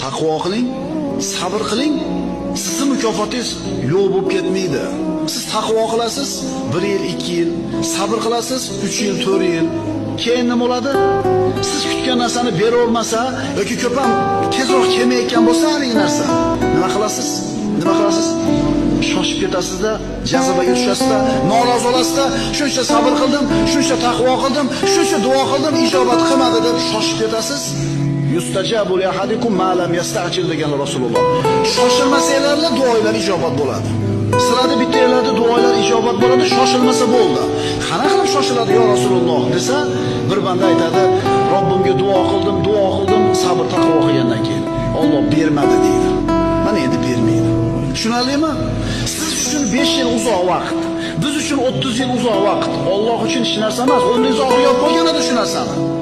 Taqvo qiling, sabr qiling, sizning mukofotingiz yo'q bo'lib ketmaydi. Siz taqvo qilasiz, 1 yil, 2 yil, sabr qilasiz, 3 yil, 4 yil. Keyin nima bo'ladi? Siz kutgan narsani bera olmasa yoki ko'p ham tezroq kelmayotgan bo'lsa, haligi narsa, nima qilasiz? Nima qilasiz? Shoshib ketasizda, jazobaga tushasizda, norozi olasizda, shuncha sabr qildim, shuncha taqvo qildim, shuncha duo qildim, ijobat qilmadi deb shoshib ketasiz. Yustajabu li ahadikum ma lam yasta'jil degan Rasululloh. Shoshilmasanglarla duolar ijobat bo'ladi. Sizlarda bittalarda duolar ijobat bo'ladi, shoshilmasa bo'ldi. Qana qilib shoshiladi yo Rasululloh desa, bir banda aytadi, Robbimga duo qildim, sabr taqvo qilgandan keyin Alloh bermadi deydi. Mana endi bermaydi. Tushunarlimi? Siz uchun 5 yil uzoq vaqt, biz uchun 30 yil uzoq vaqt. Alloh uchun hech narsa emas. O'rningiz og'riyib qolganida shu narsani.